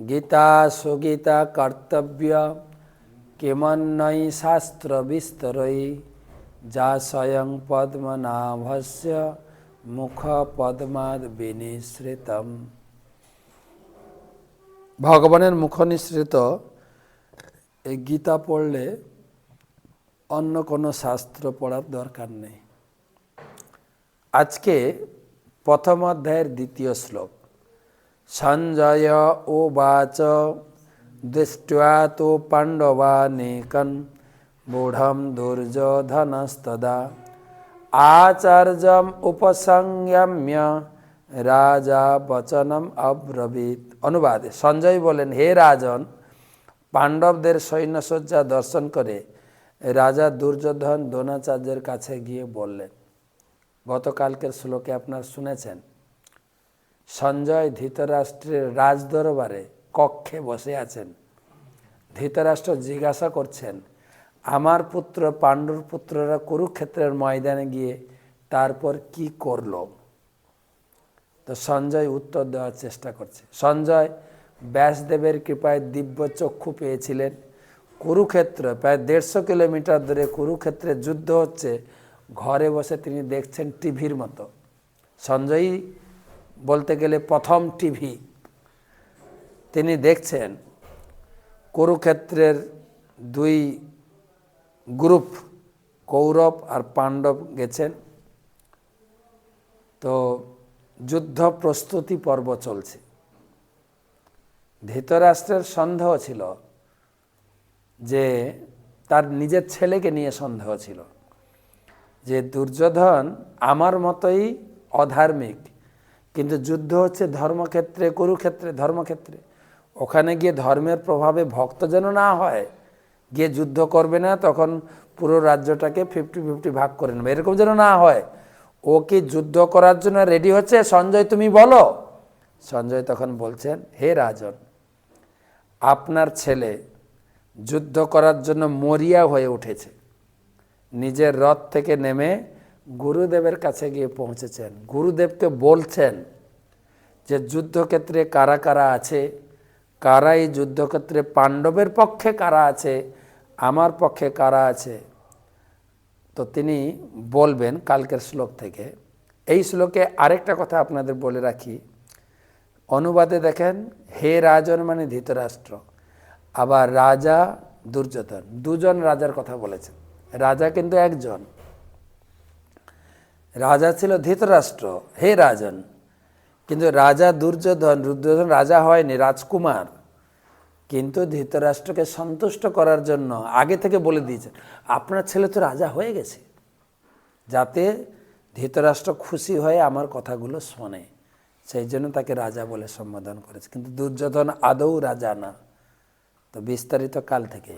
गीता सुगीता कर्तव्य किमन्यै शास्त्र विस्तरै जा स्वयं पद्मनाभस्य मुख पद्माद विनिसृतम। ভগবানের মুখ নিঃসৃত এই গীতা পড়লে অন্য কোনো শাস্ত্র পড়ার দরকার নেই। আজকে প্রথম অধ্যায়ের দ্বিতীয় শ্লোক। সঞ্জয় উবাচ দৃष्ट्वा तु पाण्डवानेकं मूढं दुर्योधनस्तदा आचार्यम् उपसंयम्य রাজা বচনম অব্রবীত। অনুবাদে সঞ্জয় বলেন, হে রাজন, পাণ্ডবদের সৈন্যসজ্জা দর্শন করে রাজা দুর্যোধন দ্রোণাচার্যের কাছে গিয়ে বললেন। গতকালকের শ্লোকে আপনারা শুনেছেন, সঞ্জয় ধৃতরাষ্ট্রের রাজদরবারে কক্ষে বসে আছেন। ধৃতরাষ্ট্র জিজ্ঞাসা করছেন, আমার পুত্র পাণ্ডুর পুত্ররা কুরুক্ষেত্রের ময়দানে গিয়ে তারপর কি করলো? তো সঞ্জয় উত্তর দেওয়ার চেষ্টা করছে। সঞ্জয় ব্যাসদেবের কৃপায় দিব্য চক্ষু পেয়েছিলেন। কুরুক্ষেত্র প্রায় 150 কিলোমিটার দূরে কুরুক্ষেত্রে যুদ্ধ হচ্ছে, ঘরে বসে তিনি দেখছেন টিভির মতো। সঞ্জয়ই বলতে গেলে প্রথম টিভি। তিনি দেখছেন কুরুক্ষেত্রের দুই গ্রুপ, কৌরব আর পাণ্ডব গেছেন। তো যুদ্ধ প্রস্তুতি পর্ব চলছে। ধৃতরাষ্ট্রের সন্দেহ ছিল যে, তার নিজের ছেলেকে নিয়ে সন্দেহ ছিল যে দুর্যোধন আমার মতোই অধার্মিক, কিন্তু যুদ্ধ হচ্ছে ধর্মক্ষেত্রে, কুরুক্ষেত্রে, ধর্মক্ষেত্রে। ওখানে গিয়ে ধর্মের প্রভাবে ভক্ত যেন না হয়, গিয়ে যুদ্ধ করবে না, তখন পুরো রাজ্যটাকে 50-50 ভাগ করে নেবে, এরকম যেন না হয়। ও কি যুদ্ধ করার জন্য রেডি হচ্ছে? সঞ্জয় তুমি বলো। সঞ্জয় তখন বলছেন, হে রাজন, আপনার ছেলে যুদ্ধ করার জন্য মরিয়া হয়ে উঠেছে। নিজের রথ থেকে নেমে গুরুদেবের কাছে গিয়ে পৌঁছেছেন। গুরুদেবকে বলছেন যে যুদ্ধক্ষেত্রে কারা কারা আছে, কারা এই যুদ্ধক্ষেত্রে পাণ্ডবের পক্ষে কারা আছে, আমার পক্ষে কারা আছে। তো তিনি বলবেন কালকের শ্লোক থেকে। এই শ্লোকে আরেকটা কথা আপনাদের বলে রাখি, অনুবাদে দেখেন হে রাজন মানে ধৃতরাষ্ট্র, আবার রাজা দুর্যোধন, দুজন রাজার কথা বলেছেন। রাজা কিন্তু একজন, রাজা ছিল ধৃতরাষ্ট্র, হে রাজন। কিন্তু রাজা দুর্যোধন, দুর্যোধন রাজা হয়নি, রাজকুমার। কিন্তু ধৃতরাষ্ট্রকে সন্তুষ্ট করার জন্য আগে থেকে বলে দিয়েছেন, আপনার ছেলে তো রাজা হয়ে গেছে, যাতে ধৃতরাষ্ট্র খুশি হয়ে আমার কথাগুলো শোনে, সেই জন্য তাকে রাজা বলে সম্বোধন করেছে। কিন্তু দুর্যোধন আদৌ রাজা না। তো বিস্তারিত কাল থেকে।